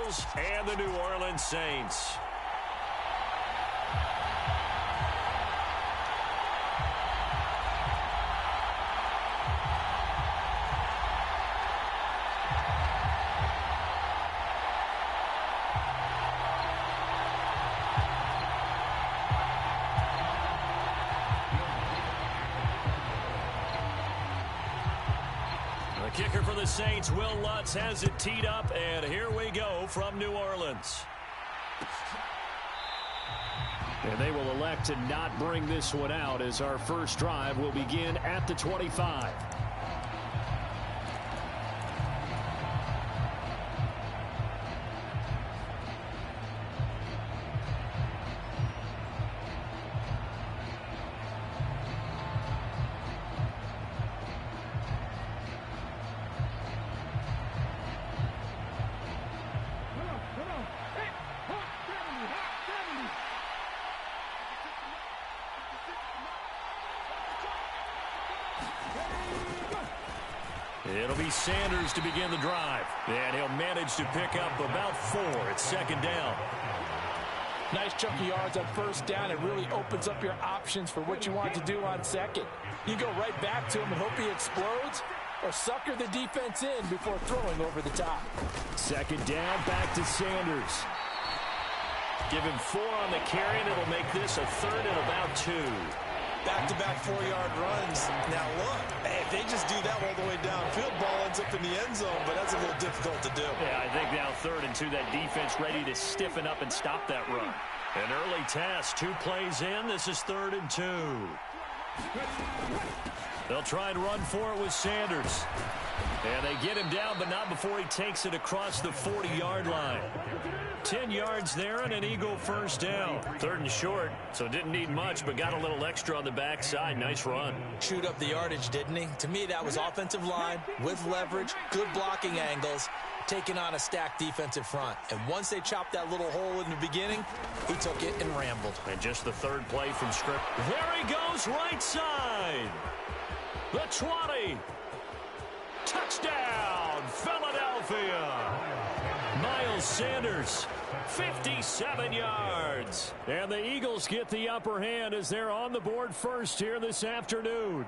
Eagles and the New Orleans Saints. The kicker for the Saints, Will Lutz, has it teed up, and here we go from New Orleans. And they will elect to not bring this one out as our first drive will begin at the 25. It'll be Sanders to begin the drive. And he'll manage to pick up about 4 at second down. Nice chunk of yards on first down. It really opens up your options for what you want to do on second. You go right back to him and hope he explodes, or sucker the defense in before throwing over the top. Second down, back to Sanders. Give him 4 on the carry, and it'll make this a third and about 2. Back-to-back 4-yard runs. Now look, if they just do that all the way downfield, ball ends up in the end zone, but that's a little difficult to do. Yeah, I think now 3rd and 2, that defense ready to stiffen up and stop that run. An early test, 2 plays in. This is 3rd and 2. They'll try and run for it with Sanders. And they get him down, but not before he takes it across the 40-yard line. 10 yards there and an Eagle first down. 3rd and short, so didn't need much, but got a little extra on the backside. Nice run. Chewed up the yardage, didn't he? To me, that was offensive line with leverage, good blocking angles, taking on a stacked defensive front. And once they chopped that little hole in the beginning, he took it and rambled. And just the 3rd play from script. There he goes, right side. The 20. Touchdown, Philadelphia. Miles Sanders, 57 yards. And the Eagles get the upper hand as they're on the board first here this afternoon.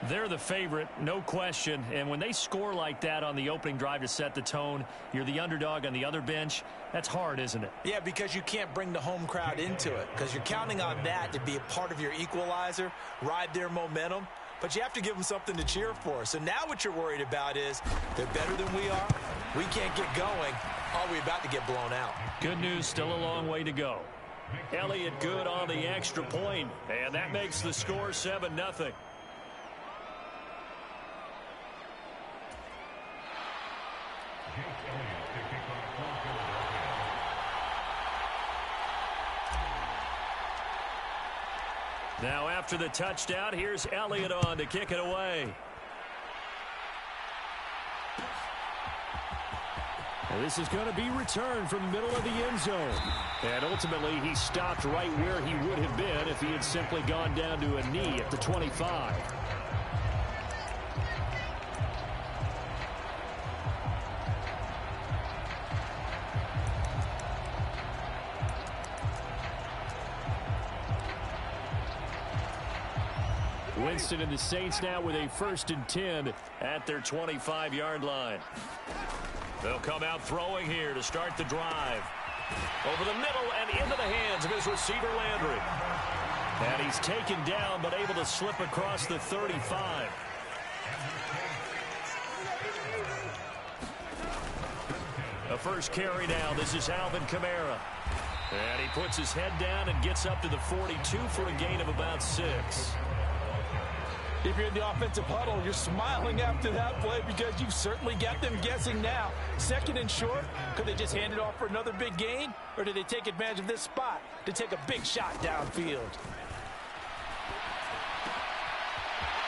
They're the favorite, no question. And when they score like that on the opening drive to set the tone, you're the underdog on the other bench. That's hard, isn't it? Yeah, because you can't bring the home crowd into it, because you're counting on that to be a part of your equalizer, ride their momentum. But you have to give them something to cheer for. So now what you're worried about is they're better than we are. We can't get going. Are we about to get blown out? Good news, still a long way to go. Elliott good on the extra point, and that makes the score 7-0. Now after the touchdown, here's Elliott on to kick it away. And this is going to be returned from the middle of the end zone. And ultimately, he stopped right where he would have been if he had simply gone down to a knee at the 25. Winston and the Saints now with a 1st and 10 at their 25-yard line. They'll come out throwing here to start the drive. Over the middle and into the hands of his receiver, Landry. And he's taken down but able to slip across the 35. A first carry now. This is Alvin Kamara. And he puts his head down and gets up to the 42 for a gain of about 6. If you're in the offensive huddle, you're smiling after that play because you've certainly got them guessing now. 2nd and short, could they just hand it off for another big gain? Or did they take advantage of this spot to take a big shot downfield?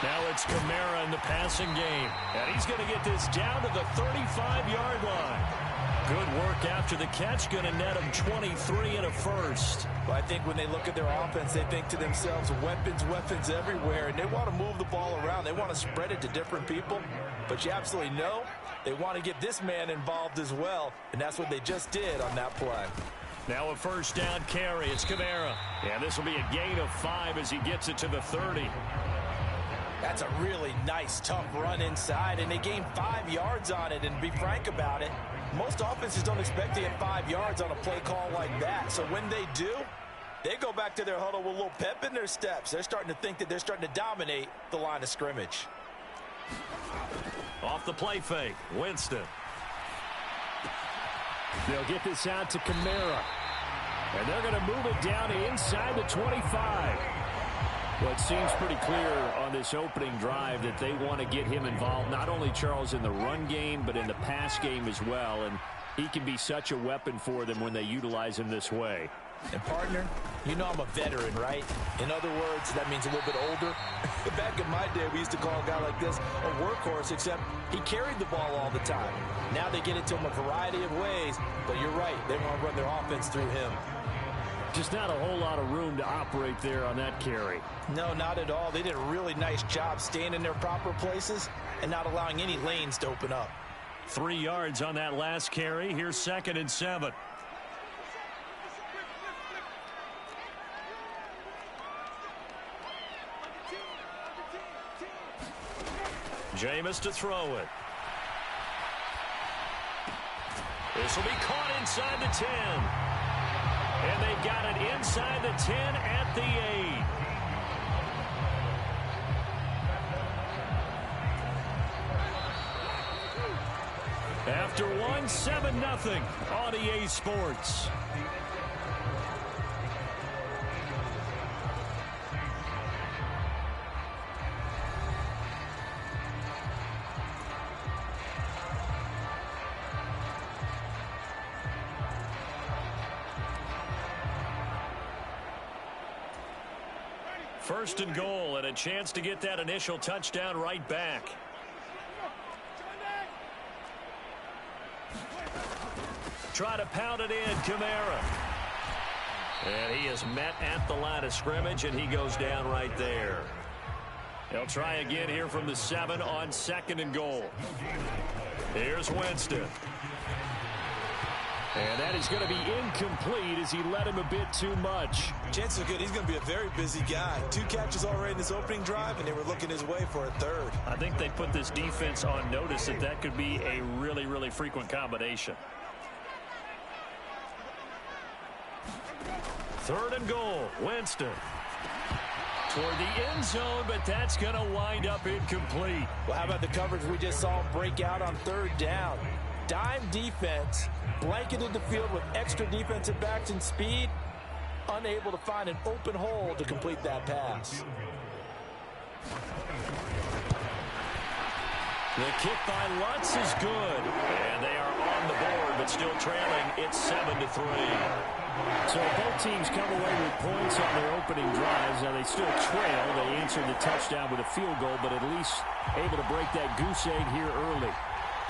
Now it's Kamara in the passing game. And he's going to get this down to the 35-yard line. Good work after the catch, going to net him 23 and a first. Well, I think when they look at their offense, they think to themselves, weapons, weapons everywhere, and they want to move the ball around. They want to spread it to different people. but you absolutely know they want to get this man involved as well, and that's what they just did on that play. Now a first down carry. It's Kamara. And this will be a gain of 5 as he gets it to the 30. That's a really nice, tough run inside, and they gained 5 yards on it. And to be frank about it, most offenses don't expect to get 5 yards on a play call like that. So when they do, they go back to their huddle with a little pep in their steps. They're starting to think that they're starting to dominate the line of scrimmage. Off the play fake, Winston. They'll get this out to Kamara. And they're going to move it down inside the 25. Well, it seems pretty clear on this opening drive that they want to get him involved, not only, Charles, in the run game, but in the pass game as well. And he can be such a weapon for them when they utilize him this way. And, partner, you know I'm a veteran, right? In other words, that means a little bit older. Back in my day, we used to call a guy like this a workhorse, except he carried the ball all the time. Now they get it to him a variety of ways, but you're right. They want to run their offense through him. Just not a whole lot of room to operate there on that carry. No, not at all. They did a really nice job staying in their proper places and not allowing any lanes to open up. 3 yards on that last carry. Here's 2nd and 7. Jameis to throw it. This will be caught inside the 10. And they've got it inside the 10 at the 8. After one, 7-0 on EA Sports. First and goal, and a chance to get that initial touchdown right back. Try to pound it in, Kamara. And he is met at the line of scrimmage, and he goes down right there. They'll try again here from the 7 on 2nd and goal. Here's Winston. And that is going to be incomplete as he led him a bit too much. Chances are good he's going to be a very busy guy. 2 catches already in this opening drive, and they were looking his way for a 3rd. I think they put this defense on notice that that could be a really, really frequent combination. 3rd and goal, Winston. Toward the end zone, but that's going to wind up incomplete. Well, how about the coverage we just saw him break out on 3rd down? Dime defense, blanketed the field with extra defensive backs and speed, unable to find an open hole to complete that pass. The kick by Lutz is good, and they are on the board, but still trailing. It's 7-3. So both teams come away with points on their opening drives. Now they still trail. They answered the touchdown with a field goal, but at least able to break that goose egg here early.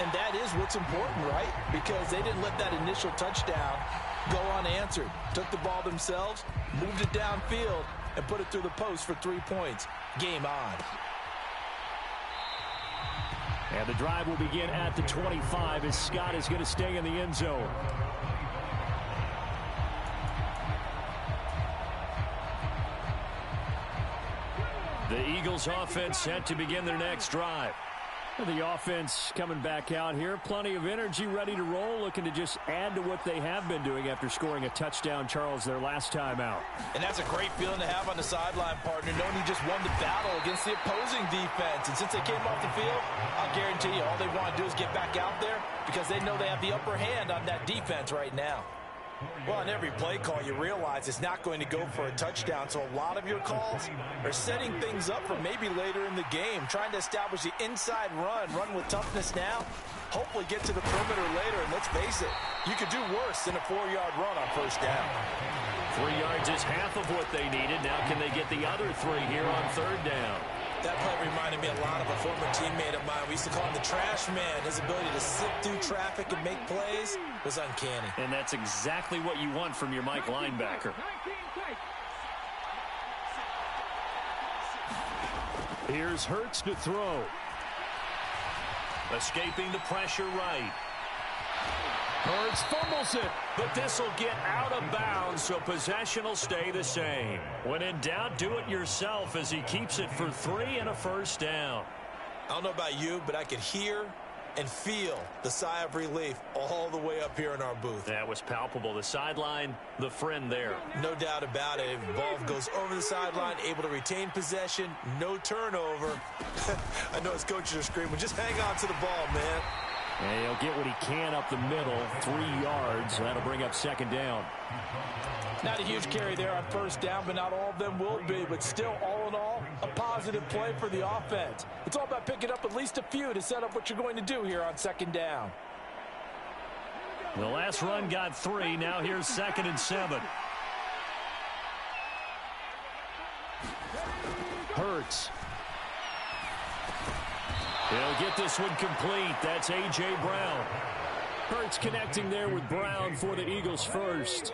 And that is what's important, right? Because they didn't let that initial touchdown go unanswered. Took the ball themselves, moved it downfield, and put it through the post for 3 points. Game on. And the drive will begin at the 25 as Scott is going to stay in the end zone. The Eagles offense set to begin their next drive. The offense coming back out here. Plenty of energy, ready to roll, looking to just add to what they have been doing after scoring a touchdown, Charles, their last time out. And that's a great feeling to have on the sideline, partner, knowing you just won the battle against the opposing defense. And since they came off the field, I'll guarantee you all they want to do is get back out there because they know they have the upper hand on that defense right now. Well, on every play call, you realize it's not going to go for a touchdown, so a lot of your calls are setting things up for maybe later in the game, trying to establish the inside run with toughness now, hopefully get to the perimeter later, and let's face it, you could do worse than a 4-yard run on 1st down. 3 yards is half of what they needed. Now can they get the other 3 here on 3rd down? That play reminded me a lot of a former teammate of mine. We used to call him the trash man. His ability to sift through traffic and make plays was uncanny. And that's exactly what you want from your Mike linebacker. Here's Hurts to throw. Escaping the pressure right. Hurts fumbles it, but this will get out of bounds, so possession will stay the same. When in doubt, do it yourself as he keeps it for 3 and a first down. I don't know about you, but I could hear and feel the sigh of relief all the way up here in our booth. That was palpable. The sideline, the friend there. No doubt about it. If the ball goes over the sideline, able to retain possession, no turnover. I know his coaches are screaming, just hang on to the ball, man. And he'll get what he can up the middle, 3 yards. That'll bring up second down. Not a huge carry there on first down, but not all of them will be. But still, all in all, a positive play for the offense. It's all about picking up at least a few to set up what you're going to do here on second down. The last run got 3. Now here's 2nd and 7. Hurts. He'll get this one complete. That's A.J. Brown. Hurts connecting there with Brown for the Eagles first.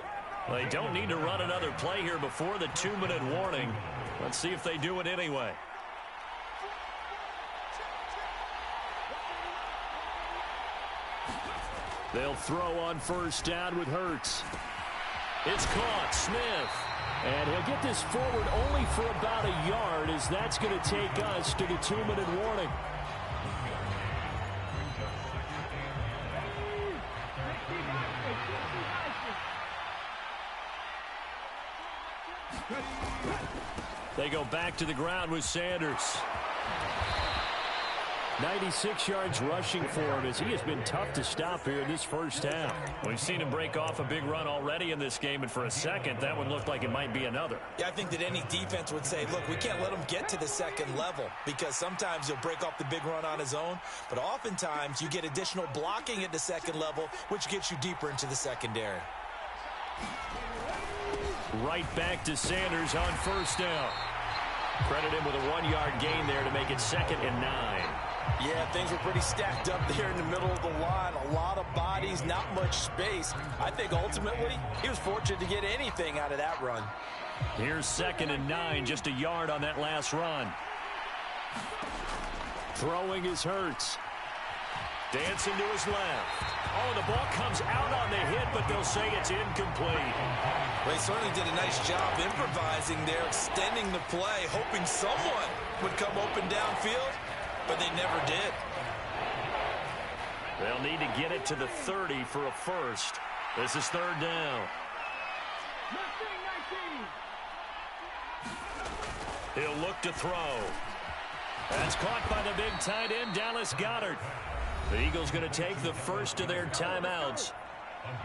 They don't need to run another play here before the 2-minute warning. Let's see if they do it anyway. They'll throw on first down with Hurts. It's caught. Smith. And he'll get this forward only for about a yard, as that's going to take us to the 2-minute warning. They go back to the ground with Sanders. 96 yards rushing for him, as he has been tough to stop here in this first half. We've seen him break off a big run already in this game, and for a second, that one looked like it might be another. Yeah, I think that any defense would say, look, we can't let him get to the second level, because sometimes he'll break off the big run on his own, but oftentimes you get additional blocking at the second level, which gets you deeper into the secondary. Right back to Sanders on first down. Credit him with a 1-yard gain there to make it 2nd and 9. Yeah, things were pretty stacked up there in the middle of the line. A lot of bodies, not much space. I think ultimately he was fortunate to get anything out of that run. Here's 2nd and 9, just a yard on that last run. Throwing is Hurts. Dancing to his left. Oh, the ball comes out on the hit, but they'll say it's incomplete. They certainly did a nice job improvising there, extending the play, hoping someone would come open downfield, but they never did. They'll need to get it to the 30 for a first. This is 3rd down. He'll look to throw. That's caught by the big tight end, Dallas Goedert. The Eagles going to take the first of their timeouts,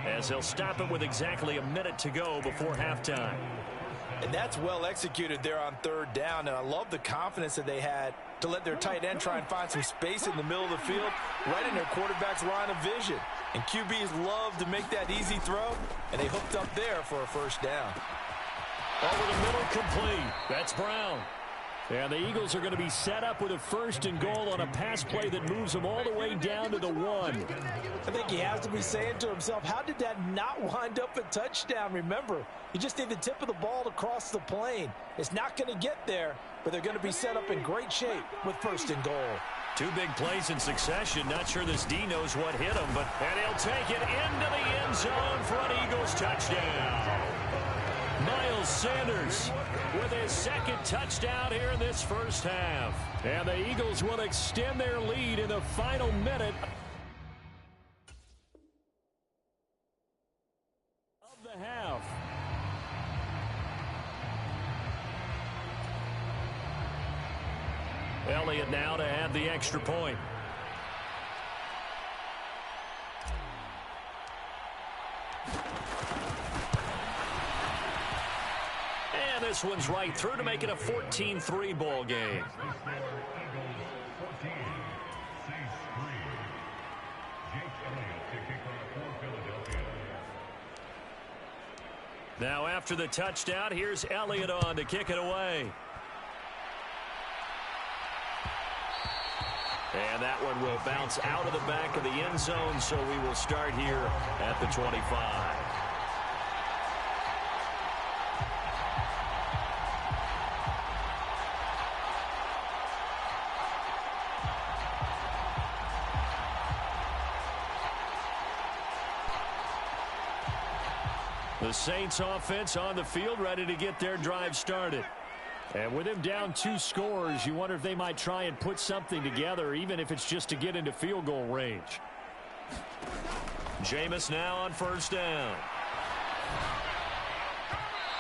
as they'll stop it with exactly a minute to go before halftime. And that's well executed there on 3rd down, and I love the confidence that they had to let their tight end try and find some space in the middle of the field, right in their quarterback's line of vision. And QBs love to make that easy throw, and they hooked up there for a first down. Over the middle, complete. That's Brown. And the Eagles are going to be set up with a 1st and goal on a pass play that moves them all the way down to the 1. I think he has to be saying to himself, how did that not wind up a touchdown? Remember, you just need the tip of the ball to cross the plane. It's not going to get there, but they're going to be set up in great shape with 1st and goal. 2 big plays in succession. Not sure this D knows what hit him, and he'll take it into the end zone for an Eagles touchdown. Miles Sanders with his 2nd touchdown here in this first half. And the Eagles will extend their lead in the final minute of the half. Elliott now to add the extra point. And this one's right through to make it a 14-3 ball game. Now after the touchdown, here's Elliott on to kick it away. And that one will bounce out of the back of the end zone, so we will start here at the 25. The Saints offense on the field, ready to get their drive started. And with him down 2 scores, you wonder if they might try and put something together, even if it's just to get into field goal range. Jameis now on first down.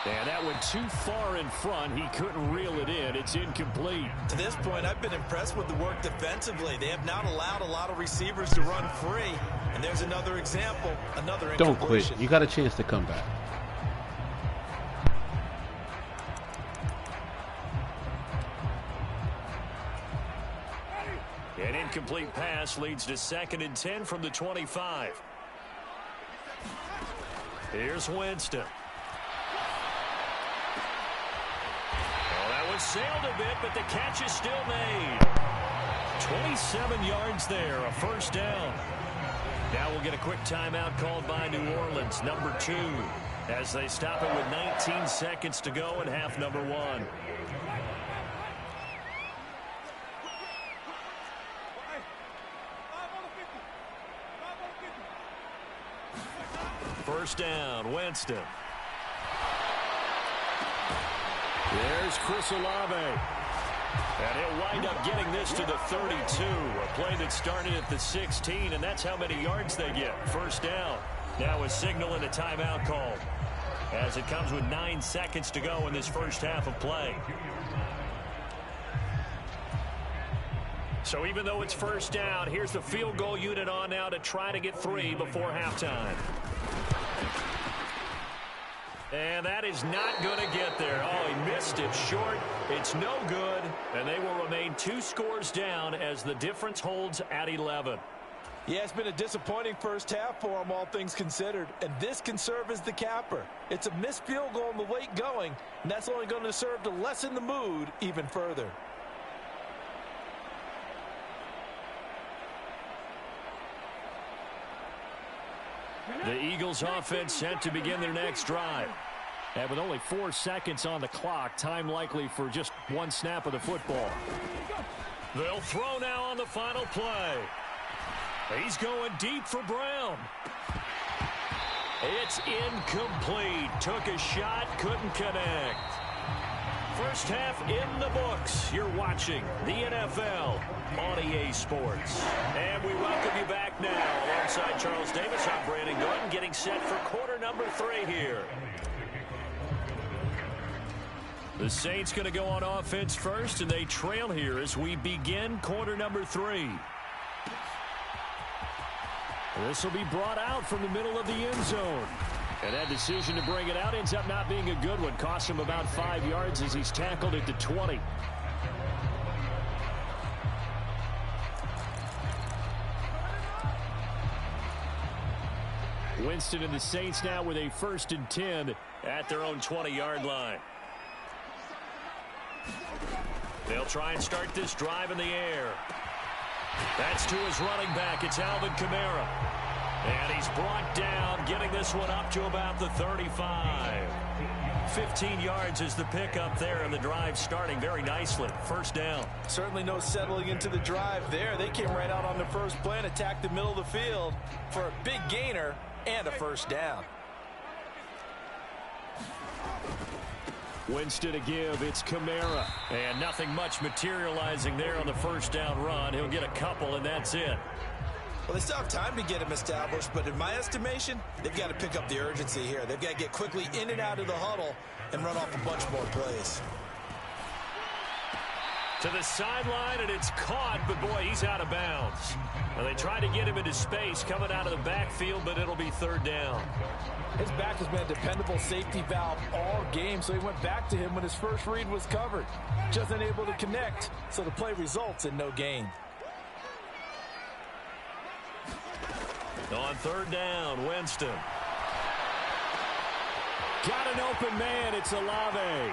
And that went too far in front. He couldn't reel it in. It's incomplete. To this point, I've been impressed with the work defensively. They have not allowed a lot of receivers to run free. And there's another example, another incompletion. Don't quit. You got a chance to come back. An incomplete pass leads to 2nd and 10 from the 25. Here's Winston. Well, that one sailed a bit, but the catch is still made. 27 yards there, a first down. Now we'll get a quick timeout called by New Orleans, number 2, as they stop it with 19 seconds to go in half number 1. First down, Winston. There's Chris Olave. And he'll wind up getting this to the 32. A play that started at the 16, and that's how many yards they get. First down. Now a signal and a timeout call, as it comes with 9 seconds to go in this first half of play. So even though it's first down, here's the field goal unit on now to try to get 3 before halftime. And that is not going to get there. Oh, he missed it short. It's no good. And they will remain 2 scores down as the difference holds at 11. Yeah, it's been a disappointing first half for them, all things considered. And this can serve as the capper. It's a missed field goal in the late going, and that's only going to serve to lessen the mood even further. The Eagles offense set to begin their next drive. And with only 4 seconds on the clock, time likely for just 1 snap of the football. They'll throw now on the final play. He's going deep for Brown. It's incomplete. Took a shot, couldn't connect. First half in the books. You're watching the NFL on EA Sports. And we welcome you back now. Alongside Charles Davis, I'm Brandon Gordon, getting set for quarter number 3 here. The Saints going to go on offense first, and they trail here as we begin quarter number 3. This will be brought out from the middle of the end zone. And that decision to bring it out ends up not being a good one. Cost him about 5 yards as he's tackled at the 20. Winston and the Saints now with a 1st and 10 at their own 20-yard line. They'll try and start this drive in the air. That's to his running back. It's Alvin Kamara. And he's brought down, getting this one up to about the 35. 15 yards is the pickup there, and the drive starting very nicely. First down. Certainly no settling into the drive there. They came right out on the first play and attacked the middle of the field for a big gainer and a first down. Winston to give. It's Kamara. And nothing much materializing there on the first down run. He'll get a couple, and that's it. Well, they still have time to get him established, but in my estimation, they've got to pick up the urgency here. They've got to get quickly in and out of the huddle and run off a bunch more plays. To the sideline, and it's caught, but boy, he's out of bounds. Well, they tried to get him into space coming out of the backfield, but it'll be 3rd down. His back has been a dependable safety valve all game, so he went back to him when his first read was covered. Just unable to connect, so the play results in no gain. On 3rd down, Winston. Got an open man. It's Olave.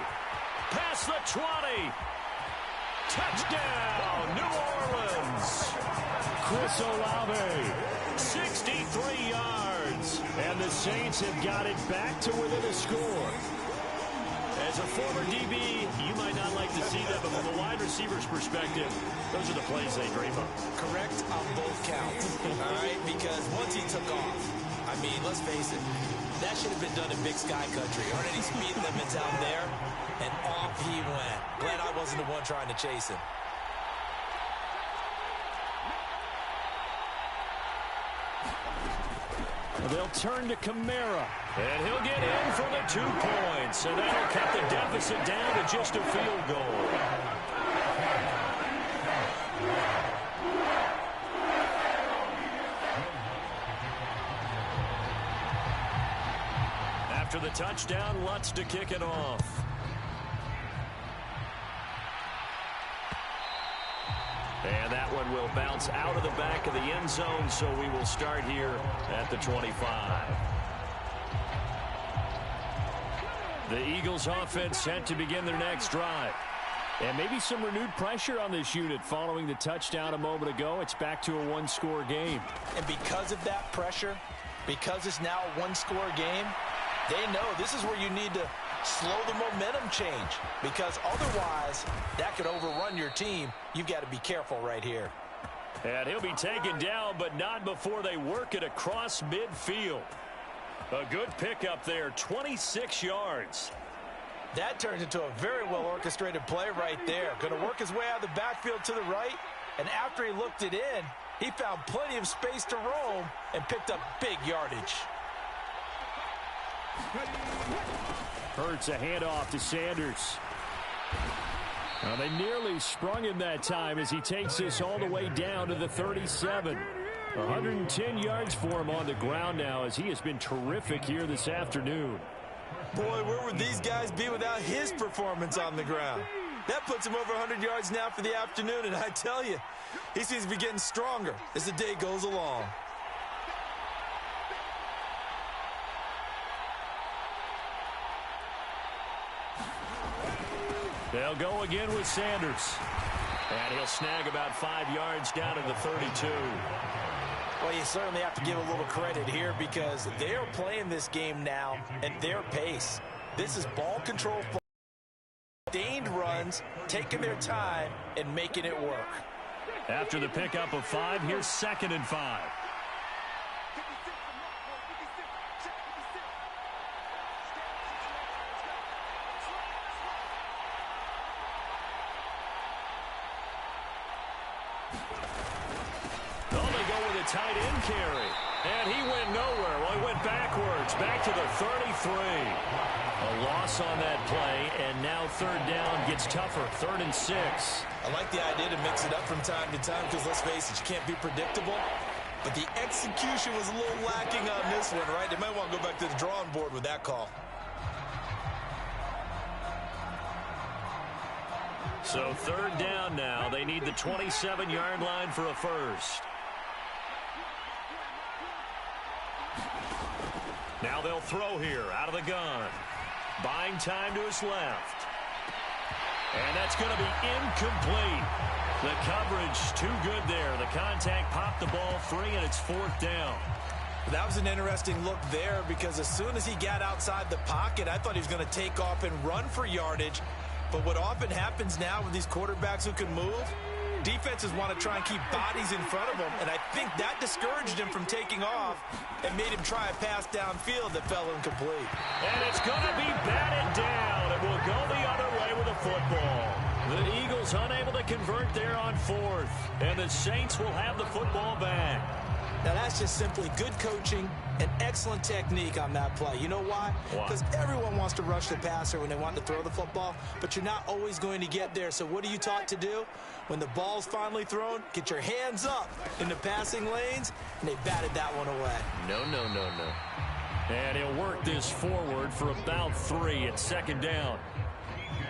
Past the 20. Touchdown, New Orleans. Chris Olave, 63 yards. And the Saints have got it back to within a score. As a former DB, you might not like to see that, but from a wide receiver's perspective, those are the plays they dream of. Correct on both counts, all right? Because once he took off, I mean, let's face it, That should have been done in Big Sky Country. Aren't any speed limits out there? And off he went. Glad I wasn't the one trying to chase him. They'll turn to Kamara. And he'll get in for the 2 points. And that'll cut the deficit down to just a field goal. After the touchdown, Lutz to kick it off. And that one will bounce out of the back of the end zone, so we will start here at the 25. The Eagles offense set to begin their next drive. And maybe some renewed pressure on this unit following the touchdown a moment ago. It's back to a one-score game. And because of that pressure, because it's now a one-score game, they know this is where you need to slow the momentum change, because otherwise that could overrun your team. You've got to be careful right here. And he'll be taken down, but not before they work it across midfield. A good pickup there, 26 yards. That turns into a very well-orchestrated play right there. Going to work his way out of the backfield to the right, and after he looked it in, he found plenty of space to roam and picked up big yardage. Hurts a handoff to Sanders. Well, they nearly sprung him that time as he takes this all the way down to the 37. 110 yards for him on the ground now, as he has been terrific here this afternoon. Boy, where would these guys be without his performance on the ground? That puts him over 100 yards now for the afternoon, and I tell you, he seems to be getting stronger as the day goes along. They'll go again with Sanders. And he'll snag about 5 yards down to the 32. Well, you certainly have to give a little credit here, because they're playing this game now at their pace. This is ball control, sustained runs, taking their time and making it work. After the pickup of 5, here's 2nd and 5. Tight end carry. And he went nowhere. Well, he went backwards. Back to the 33. A loss on that play, and now 3rd down gets tougher. 3rd and 6. I like the idea to mix it up from time to time, because let's face it, you can't be predictable. But the execution was a little lacking on this one, right? They might want to go back to the drawing board with that call. So 3rd down now. They need the 27-yard line for a first. Now they'll throw here out of the gun. Buying time to his left. And that's going to be incomplete. The coverage too good there. The contact popped the ball free, and it's 4th down. That was an interesting look there, because as soon as he got outside the pocket, I thought he was going to take off and run for yardage. But what often happens now with these quarterbacks who can move, defenses want to try and keep bodies in front of them, and I think that discouraged him from taking off and made him try a pass downfield that fell incomplete. And it's going to be batted down. It will go the other way with a football. The Eagles unable to convert there on 4th, and the Saints will have the football back. Now, that's just simply good coaching and excellent technique on that play. You know why? Because everyone wants to rush the passer when they want to throw the football, but you're not always going to get there. So what are you taught to do? When the ball's finally thrown, get your hands up in the passing lanes, and they batted that one away. No, no, no, no. And he'll work this forward for about 3 at 2nd down.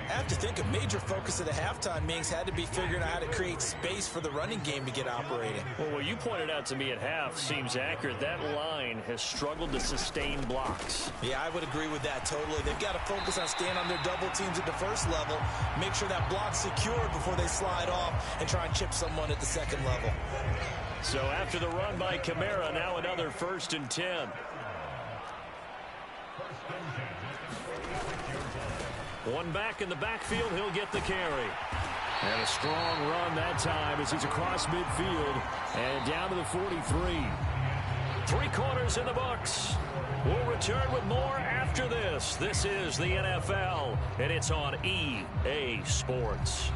I have to think a major focus of the halftime meetings had to be figuring out how to create space for the running game to get operating. Well, what you pointed out to me at half seems accurate. That line has struggled to sustain blocks. Yeah, I would agree with that totally. They've got to focus on staying on their double teams at the first level, make sure that block's secured before they slide off and try and chip someone at the 2nd level. So after the run by Kamara, now another 1st and 10. One back in the backfield, he'll get the carry. And a strong run that time as he's across midfield and down to the 43. Three quarters in the books. We'll return with more after this. This is the NFL, and it's on EA Sports.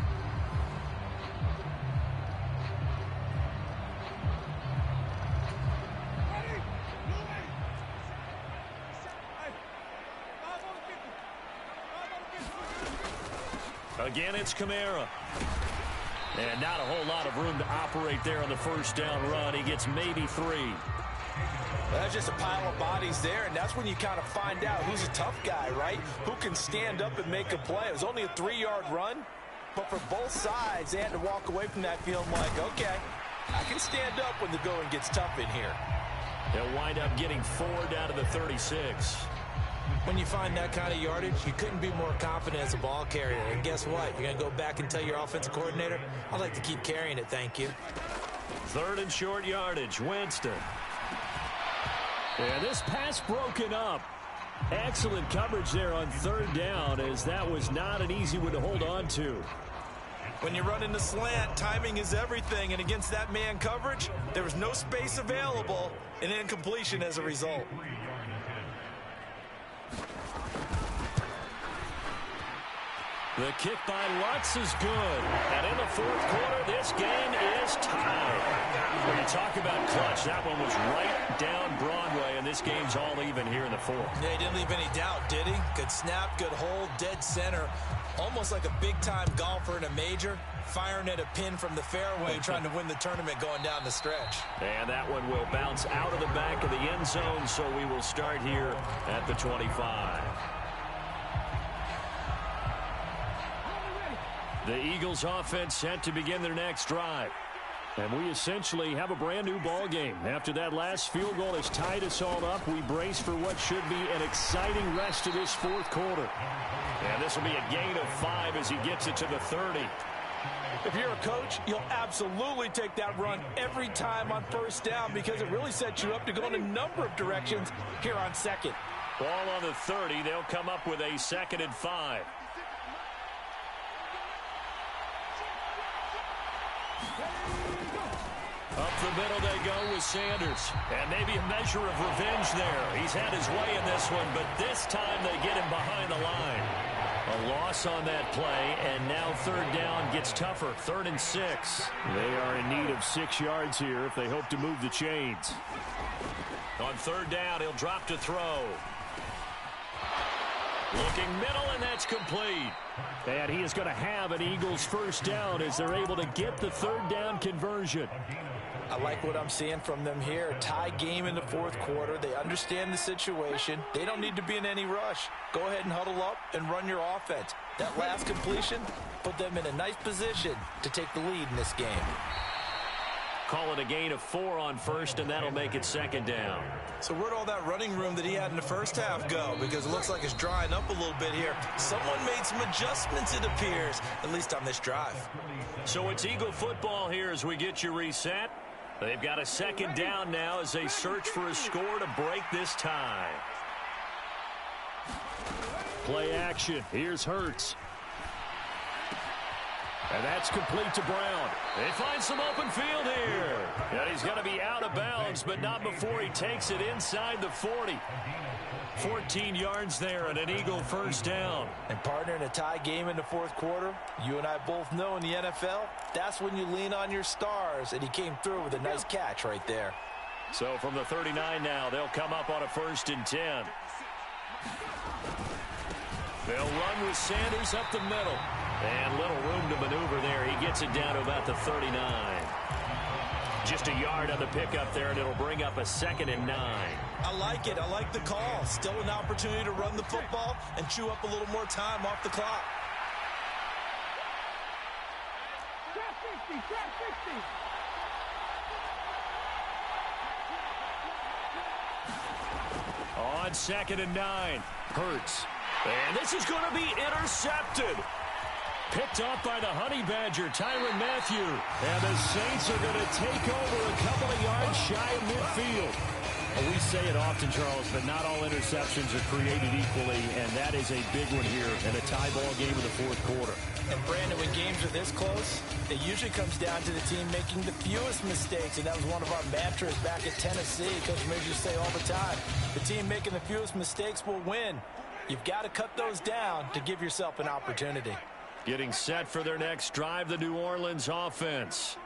Again, it's Kamara. And not a whole lot of room to operate there on the first down run. He gets maybe 3. That's just a pile of bodies there, and that's when you kind of find out who's a tough guy, right? Who can stand up and make a play. It was only a 3-yard run, but for both sides, they had to walk away from that feeling like, okay, I can stand up when the going gets tough in here. They'll wind up getting 4 down to the 36. When you find that kind of yardage, you couldn't be more confident as a ball carrier. And guess what? You're going to go back and tell your offensive coordinator, I'd like to keep carrying it, thank you. 3rd and short yardage, Winston. Yeah, this pass broken up. Excellent coverage there on 3rd down, as that was not an easy one to hold on to. When you run in the slant, timing is everything. And against that man coverage, there was no space available, and incompletion as a result. The kick by Lutz is good. And in the 4th quarter, this game is tied. When you talk about clutch, that one was right down Broadway, and this game's all even here in the 4th. Yeah, he didn't leave any doubt, did he? Good snap, good hold, dead center. Almost like a big-time golfer in a major, firing at a pin from the fairway, trying to win the tournament going down the stretch. And that one will bounce out of the back of the end zone, so we will start here at the 25. The Eagles offense set to begin their next drive. And we essentially have a brand new ball game. After that last field goal has tied us all up, we brace for what should be an exciting rest of this 4th quarter. And this will be a gain of 5 as he gets it to the 30. If you're a coach, you'll absolutely take that run every time on 1st down because it really sets you up to go in a number of directions here on 2nd. Ball on the 30. They'll come up with a 2nd and 5. Up the middle they go with Sanders. And maybe a measure of revenge there. He's had his way in this one, but this time they get him behind the line. A loss on that play, and now 3rd down gets tougher. 3rd and 6. They are in need of 6 yards here if they hope to move the chains. On 3rd down, he'll drop to throw. Looking middle, and that's complete. And he is going to have an Eagles 1st down as they're able to get the 3rd down conversion. I like what I'm seeing from them here. A tie game in the 4th quarter. They understand the situation. They don't need to be in any rush. Go ahead and huddle up and run your offense. That last completion put them in a nice position to take the lead in this game. Call it a gain of 4 on 1st, and that'll make it 2nd down. So where'd all that running room that he had in the 1st half go? Because it looks like it's drying up a little bit here. Someone made some adjustments, it appears, at least on this drive. So it's Eagle football here as we get you reset. They've got a 2nd down now as they search for a score to break this tie. Play action. Here's Hurts. And that's complete to Brown. They find some open field here. And he's going to be out of bounds, but not before he takes it inside the 40. 14 yards there and an Eagle 1st down. And partner, in a tie game in the 4th quarter, you and I both know in the NFL, that's when you lean on your stars, and he came through with a nice catch right there. So from the 39 now, they'll come up on a 1st and 10. They'll run with Sanders up the middle. And little room to maneuver there. He gets it down to about the 39. Just a yard on the pickup there, and it'll bring up a 2nd and 9. I like it. I like the call. Still an opportunity to run the football and chew up a little more time off the clock. On 2nd and 9, Hurts. And this is going to be intercepted. Picked off by the Honey Badger, Tyrann Mathieu. And the Saints are going to take over a couple of yards shy of midfield. Well, we say it often, Charles, but not all interceptions are created equally, and that is a big one here in a tie ball game in the fourth quarter. And, Brandon, when games are this close, it usually comes down to the team making the fewest mistakes, and that was one of our mantras back at Tennessee. Coach Major used to say all the time, the team making the fewest mistakes will win. You've got to cut those down to give yourself an opportunity. Getting set for their next drive, the New Orleans offense.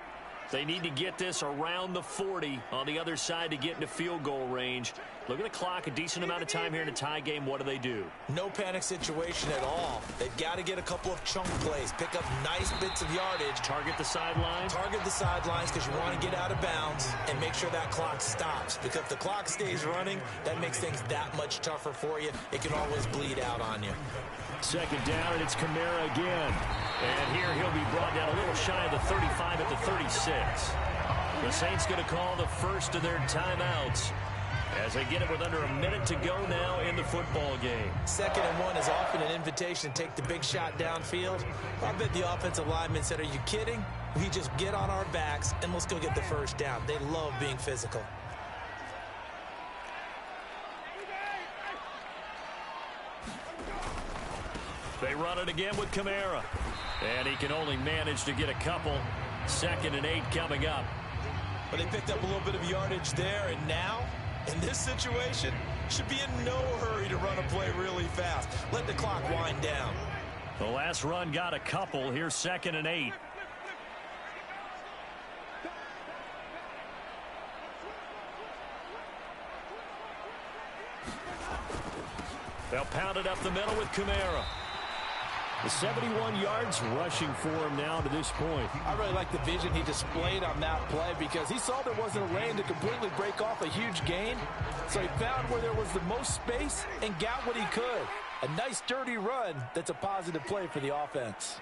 They need to get this around the 40 on the other side to get into field goal range. Look at the clock, a decent amount of time here in a tie game. What do? No panic situation at all. They've got to get a couple of chunk plays, pick up nice bits of yardage. Target the sidelines? Target the sidelines because you want to get out of bounds and make sure that clock stops. Because if the clock stays running, that makes things that much tougher for you. It can always bleed out on you. Second down, and it's Kamara again. And here he'll be brought down a little shy of the 35 at the 36. The Saints going to call the first of their timeouts as they get it with under a minute to go now in the football game. 2nd and 1 is often an invitation to take the big shot downfield. I bet the offensive linemen said, are you kidding? We just get on our backs and let's go get the first down. They love being physical. They run it again with Kamara. And he can only manage to get a couple. 2nd and 8 coming up. But they picked up a little bit of yardage there, and now, in this situation, should be in no hurry to run a play really fast. Let the clock wind down. The last run got a couple. Here's 2nd and 8. They'll pound it up the middle with Kamara. The 71 yards rushing for him now to this point. I really like the vision he displayed on that play because he saw there wasn't a lane to completely break off a huge gain. So he found where there was the most space and got what he could. A nice dirty run that's a positive play for the offense.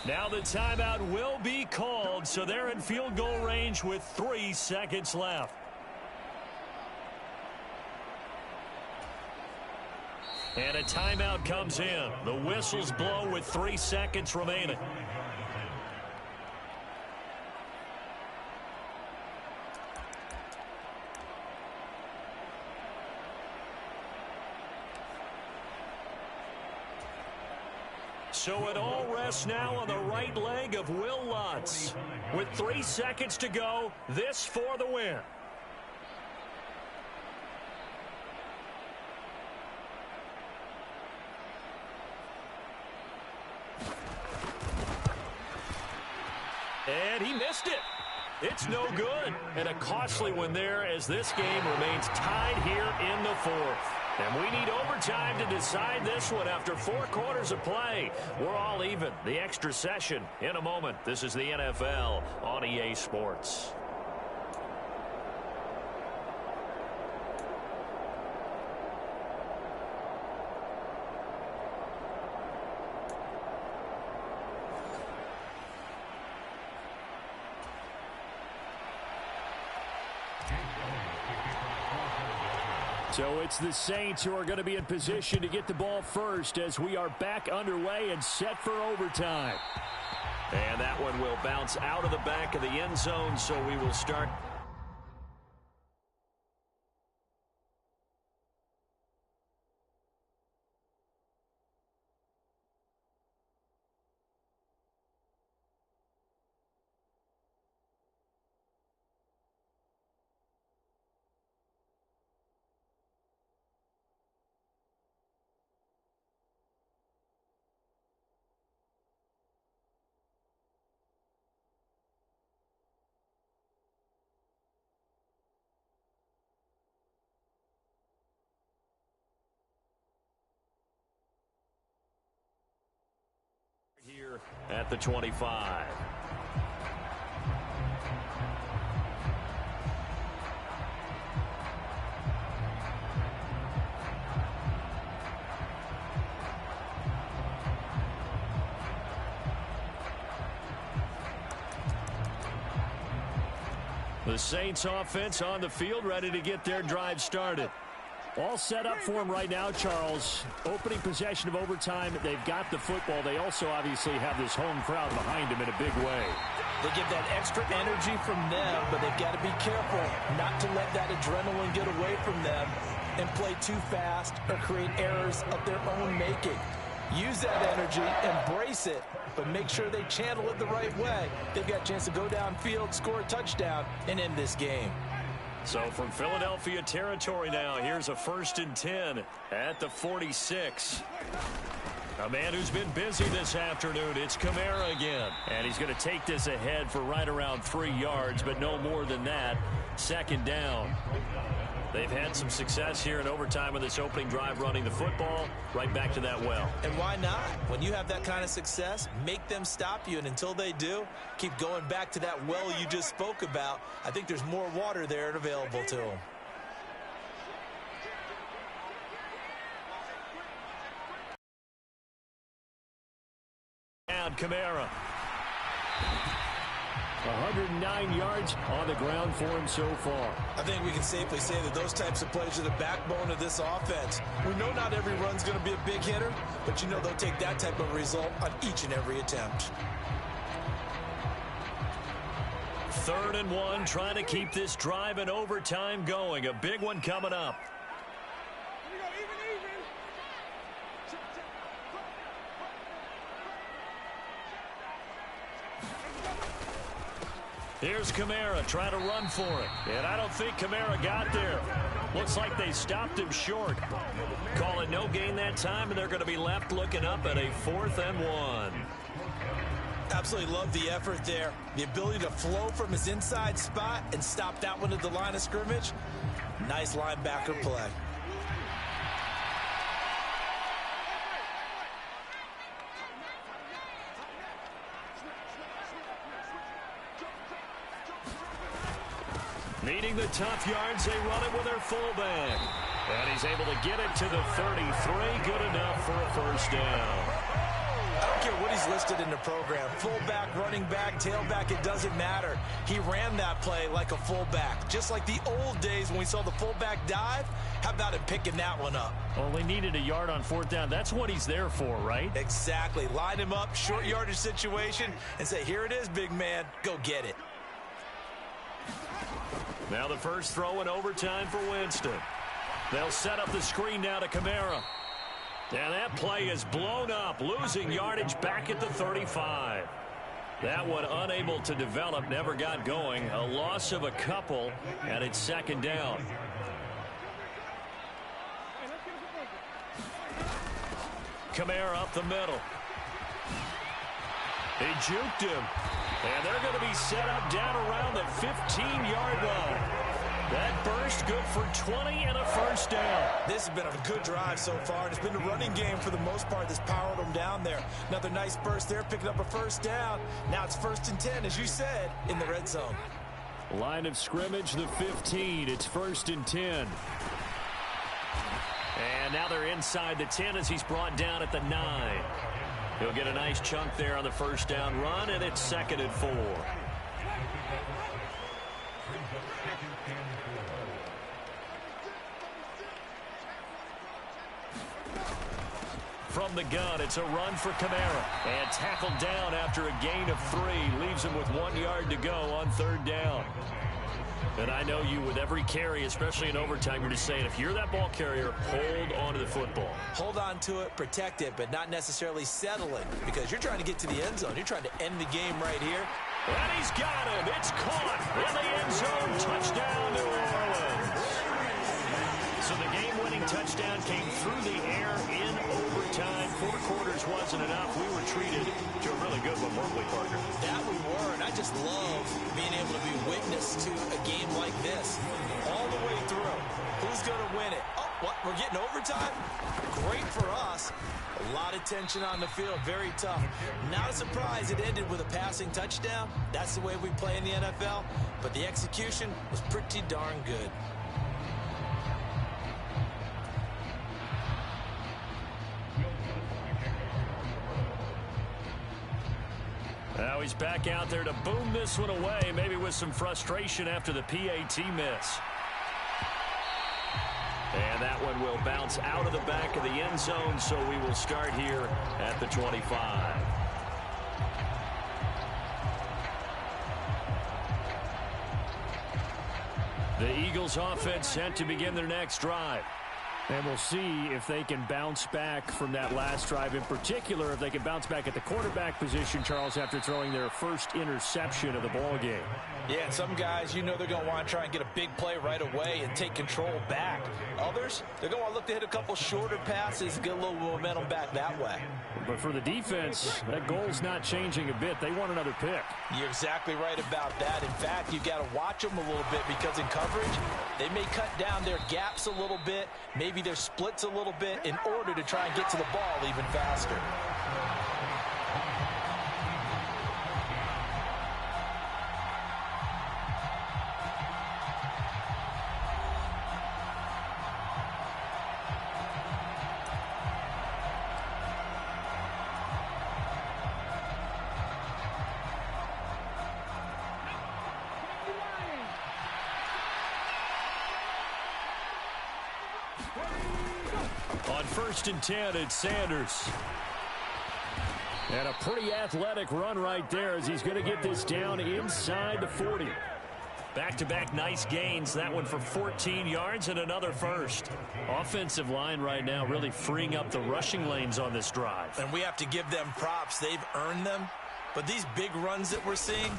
Now the timeout will be called, so they're in field goal range with 3 seconds left. And a timeout comes in. The whistles blow with 3 seconds remaining. So it all rests now on the right leg of Will Lutz. With 3 seconds to go, this for the win. And he missed it. It's no good. And a costly one there as this game remains tied here in the fourth. And we need overtime to decide this one after 4 quarters of play. We're all even. The extra session in a moment. This is the NFL on EA Sports. So it's the Saints who are going to be in position to get the ball first as we are back underway and set for overtime. And that one will bounce out of the back of the end zone, so we will start. Here at the 25. The Saints offense on the field ready to get their drive started. All set up for him right now, Charles. Opening possession of overtime. They've got the football. They also obviously have this home crowd behind them in a big way. They get that extra energy from them, but they've got to be careful not to let that adrenaline get away from them and play too fast or create errors of their own making. Use that energy, embrace it, but make sure they channel it the right way. They've got a chance to go downfield, score a touchdown, and end this game. So from Philadelphia territory now, here's a 1st and 10 at the 46. A man who's been busy this afternoon, it's Kamara again. And he's going to take this ahead for right around 3 yards, but no more than that. 2nd down. They've had some success here in overtime in this opening drive running the football. Right back to that well. And why not? When you have that kind of success, make them stop you. And until they do, keep going back to that well you just spoke about. I think there's more water there and available to them. And Kamara. 109 yards on the ground for him so far. I think we can safely say that those types of plays are the backbone of this offense. We know not every run's going to be a big hitter, but you know they'll take that type of result on each and every attempt. 3rd and 1, trying to keep this drive in overtime going. A big one coming up. Here's Kamara trying to run for it. And I don't think Kamara got there. Looks like they stopped him short. Call it no gain that time, and they're going to be left looking up at a 4th and 1. Absolutely love the effort there. The ability to flow from his inside spot and stop that one at the line of scrimmage. Nice linebacker play. Needing the tough yards, they run it with their fullback. And he's able to get it to the 33. Good enough for a 1st down. I don't care what he's listed in the program. Fullback, running back, tailback, it doesn't matter. He ran that play like a fullback. Just like the old days when we saw the fullback dive. How about him picking that one up? Only needed a yard on 4th down. That's what he's there for, right? Exactly. Line him up, short yardage situation, and say, here it is, big man. Go get it. Now the first throw in overtime for Winston. They'll set up the screen now to Kamara. And that play is blown up, losing yardage back at the 35. That one unable to develop, never got going. A loss of a couple, and it's 2nd down. Kamara up the middle. He juked him. And they're going to be set up down around the 15-yard line. That burst good for 20 and a 1st down. This has been a good drive so far. It's been a running game for the most part that's powered them down there. Another nice burst there, picking up a 1st down. Now it's 1st and 10, as you said, in the red zone. Line of scrimmage, the 15. It's 1st and 10. And now they're inside the 10 as he's brought down at the 9. He'll get a nice chunk there on the 1st down run, and it's 2nd and 4. From the gun, it's a run for Kamara. And tackled down after a gain of 3. Leaves him with 1 yard to go on 3rd down. And I know you, with every carry, especially in overtime, you're just saying, if you're that ball carrier, hold on to the football. Hold on to it, protect it, but not necessarily settle it, because you're trying to get to the end zone. You're trying to end the game right here. And he's got him. It's caught in the end zone. Touchdown, New Orleans. So the game-winning touchdown came through the air in overtime. 4 quarters wasn't enough. We were treated to a really good one, weren't we, partner? That we were, and I just love being able to be witness to a game like this all the way through. Who's going to win it? Oh, what? We're getting overtime? Great for us. A lot of tension on the field. Very tough. Not a surprise it ended with a passing touchdown. That's the way we play in the NFL. But the execution was pretty darn good. Now he's back out there to boom this one away, maybe with some frustration after the PAT miss. And And that one will bounce out of the back of the end zone, so we will start here at the 25. The Eagles offense set to begin their next drive. And we'll see if they can bounce back from that last drive. In particular, if they can bounce back at the quarterback position, Charles, after throwing their first interception of the ball game. Yeah, and some guys, you know they're going to want to try and get a big play right away and take control back. Others, they're going to want to look to hit a couple shorter passes and get a little momentum back that way. But for the defense, that goal's not changing a bit. They want another pick. You're exactly right about that. In fact, you've got to watch them a little bit because in coverage, they may cut down their gaps a little bit, maybe their splits a little bit in order to try and get to the ball even faster. On 1st and 10, it's Sanders. And a pretty athletic run right there as he's going to get this down inside the 40. Back-to-back nice gains. That one for 14 yards and another first. Offensive line right now really freeing up the rushing lanes on this drive. And we have to give them props. They've earned them. But these big runs that we're seeing,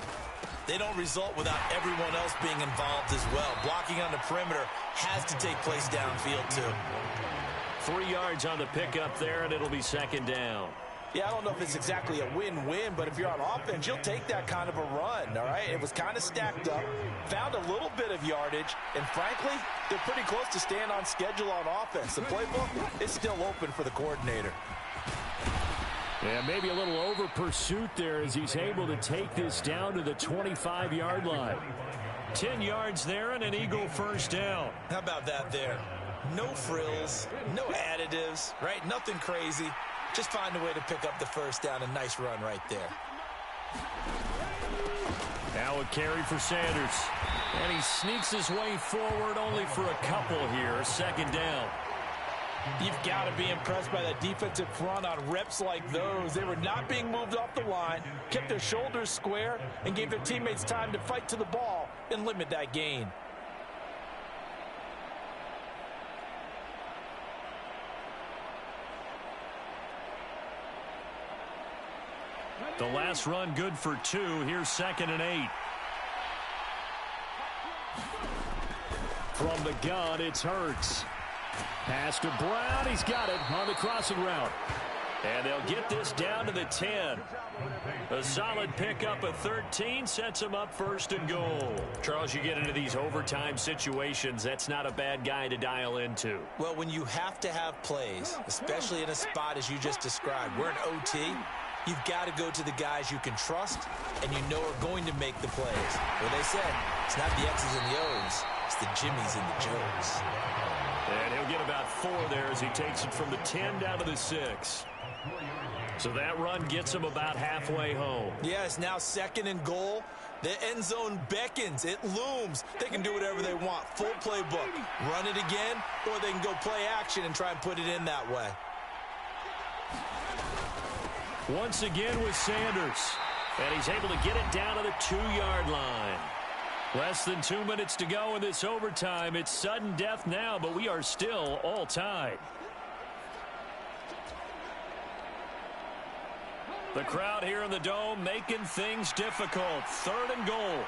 they don't result without everyone else being involved as well. Blocking on the perimeter has to take place downfield too. 3 yards on the pickup there, and it'll be second down. Yeah, I don't know if it's exactly a win-win, but if you're on offense, you'll take that kind of a run, all right? It was kind of stacked up, found a little bit of yardage, and frankly, they're pretty close to staying on schedule on offense. The playbook is still open for the coordinator. Yeah, maybe a little over pursuit there as he's able to take this down to the 25-yard line. 10 yards there and an Eagle first down. How about that there? No frills, no additives, right? Nothing crazy. Just find a way to pick up the first down. A nice run right there. Now a carry for Sanders. And he sneaks his way forward only for a couple here. Second down. You've got to be impressed by that defensive front on reps like those. They were not being moved off the line, kept their shoulders square, and gave their teammates time to fight to the ball and limit that gain. The last run good for 2. Here's 2nd and 8. From the gun, it's Hurts. Pass to Brown. He's got it on the crossing route. And they'll get this down to the 10. A solid pickup of 13 sets him up 1st and goal. Charles, you get into these overtime situations, that's not a bad guy to dial into. Well, when you have to have plays, especially in a spot as you just described, we're in OT, you've got to go to the guys you can trust and you know are going to make the plays. Well, they said it's not the X's and the O's, it's the Jimmies and the Joes. And he'll get about 4 there as he takes it from the 10 down to the 6. So that run gets him about halfway home. Yeah, it's now 2nd and goal. The end zone beckons. It looms. They can do whatever they want. Full playbook. Run it again, or they can go play action and try and put it in that way. Once again with Sanders. And he's able to get it down to the 2-yard line. Less than 2 minutes to go in this overtime. It's sudden death now, but we are still all tied. The crowd here in the Dome making things difficult. 3rd and goal.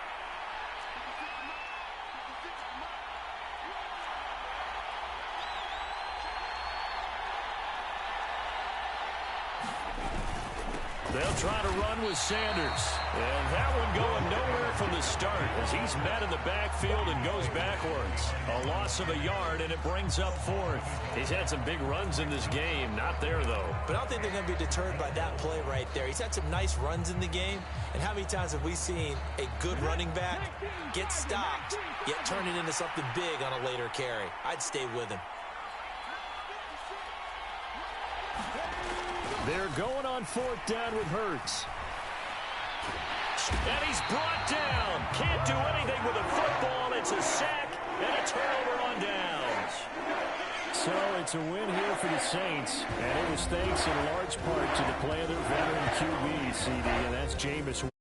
They'll try to run with Sanders. And that one going nowhere from the start as he's met in the backfield and goes backwards. A loss of a yard, and it brings up 4th. He's had some big runs in this game. Not there, though. But I don't think they're going to be deterred by that play right there. He's had some nice runs in the game. And how many times have we seen a good running back get stopped, yet turn it into something big on a later carry? I'd stay with him. They're going on 4th down with Hurts. And he's brought down. Can't do anything with a football. It's a sack and a turnover on downs. So it's a win here for the Saints, and it was thanks in large part to the play of their veteran QB, CD, and that's Jameis.